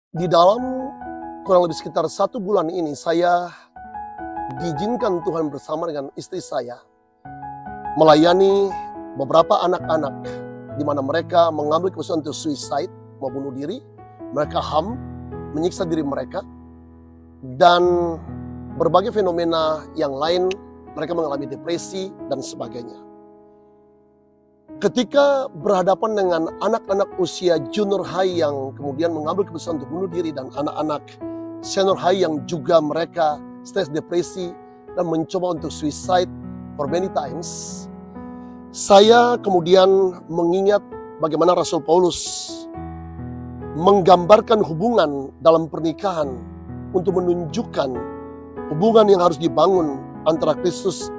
Di dalam kurang lebih sekitar 1 bulan ini, saya diizinkan Tuhan bersama dengan istri saya melayani beberapa anak-anak di mana mereka mengambil keputusan untuk suicide, mau bunuh diri, mereka menyiksa diri mereka, dan berbagai fenomena yang lain, mereka mengalami depresi dan sebagainya. Ketika berhadapan dengan anak-anak usia junior high yang kemudian mengambil keputusan untuk bunuh diri, dan anak-anak senior high yang juga mereka stres, depresi, dan mencoba untuk suicide for many times, saya kemudian mengingat bagaimana Rasul Paulus menggambarkan hubungan dalam pernikahan untuk menunjukkan hubungan yang harus dibangun antara Kristus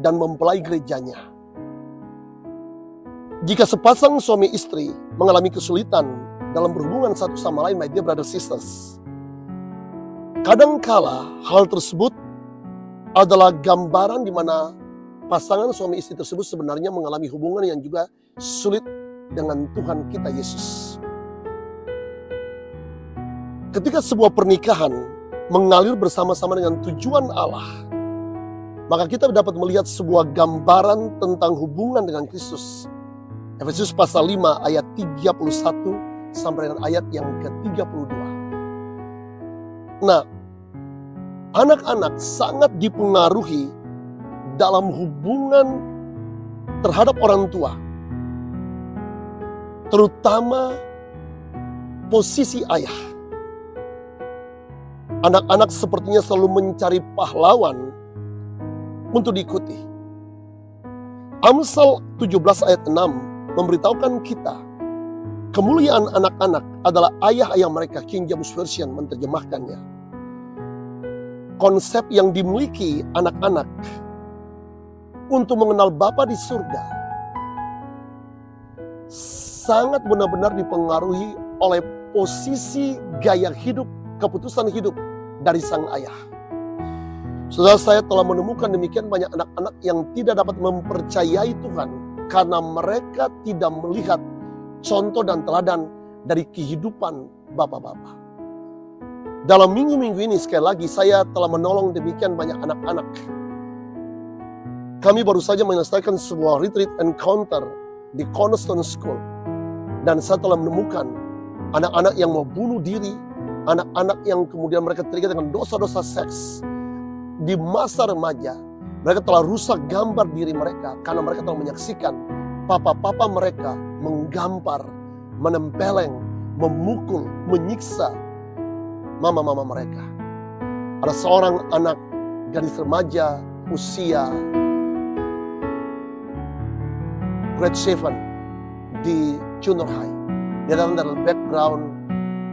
dan mempelai gerejanya. Jika sepasang suami istri mengalami kesulitan dalam berhubungan satu sama lain, my dear brothers sisters, kadangkala hal tersebut adalah gambaran di mana pasangan suami istri tersebut sebenarnya mengalami hubungan yang juga sulit dengan Tuhan kita Yesus. Ketika sebuah pernikahan mengalir bersama-sama dengan tujuan Allah, maka kita dapat melihat sebuah gambaran tentang hubungan dengan Kristus. Efesus pasal 5 ayat 31 sampai dengan ayat yang ke-32. Nah, anak-anak sangat dipengaruhi dalam hubungan terhadap orang tua, terutama posisi ayah. Anak-anak sepertinya selalu mencari pahlawan untuk diikuti. Amsal 17 ayat 6 memberitahukan kita, kemuliaan anak-anak adalah ayah-ayah mereka. King James Version menerjemahkannya. Konsep yang dimiliki anak-anak untuk mengenal Bapa di surga sangat benar-benar dipengaruhi oleh posisi gaya hidup, keputusan hidup dari sang ayah. Saudara, saya telah menemukan demikian banyak anak-anak yang tidak dapat mempercayai Tuhan karena mereka tidak melihat contoh dan teladan dari kehidupan bapak-bapak. Dalam minggu-minggu ini sekali lagi saya telah menolong demikian banyak anak-anak. Kami baru saja menyelesaikan sebuah retreat encounter di Cornerstone School. Dan saya telah menemukan anak-anak yang mau bunuh diri, anak-anak yang kemudian mereka terikat dengan dosa-dosa seks. Di masa remaja, mereka telah rusak gambar diri mereka karena mereka telah menyaksikan papa-papa mereka menggampar, menempeleng, memukul, menyiksa mama-mama mereka. Ada seorang anak gadis remaja usia grade 7 di junior high. Dia datang dari background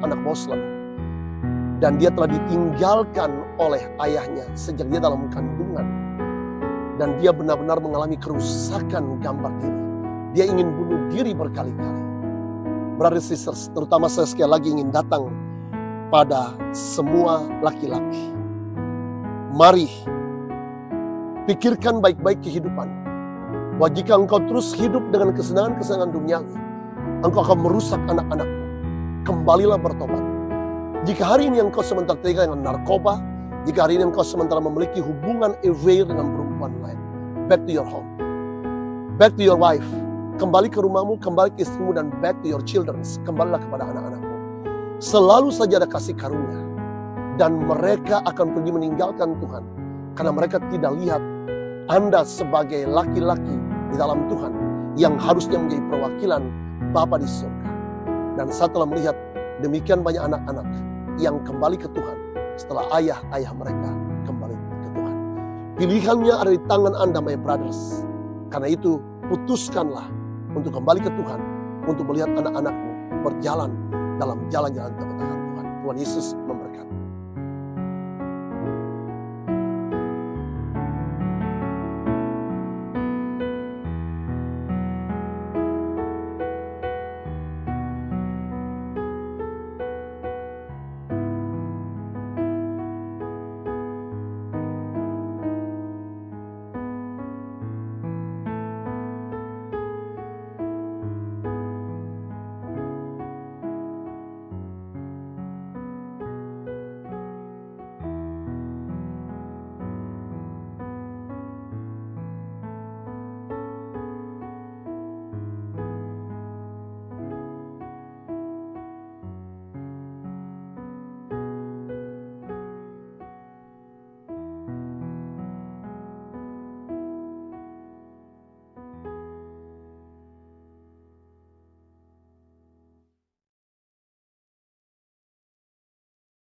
anak Muslim. Dan dia telah ditinggalkan oleh ayahnya sejak dia dalam kandungan. Dan dia benar-benar mengalami kerusakan gambar diri. Dia ingin bunuh diri berkali-kali. Brothers and sisters, terutama saya sekali lagi ingin datang pada semua laki-laki. Mari pikirkan baik-baik kehidupan. Bahwa jika engkau terus hidup dengan kesenangan-kesenangan duniawi, engkau akan merusak anak-anakmu. Kembalilah bertobat. Jika hari ini engkau sementara terikat dengan narkoba, jika hari ini engkau sementara memiliki hubungan affair dengan perempuan lain, back to your home, back to your wife, kembali ke rumahmu, kembali ke istrimu, dan back to your children, kembalilah kepada anak-anakmu. Selalu saja ada kasih karunia, dan mereka akan pergi meninggalkan Tuhan, karena mereka tidak lihat Anda sebagai laki-laki di dalam Tuhan, yang harusnya menjadi perwakilan Bapa di surga. Dan saya telah melihat demikian banyak anak-anak yang kembali ke Tuhan setelah ayah-ayah mereka kembali ke Tuhan. Pilihannya ada di tangan Anda, my brothers. Karena itu, putuskanlah untuk kembali ke Tuhan, untuk melihat anak-anakmu berjalan dalam jalan-jalan taat Tuhan. Tuhan Yesus memberkati.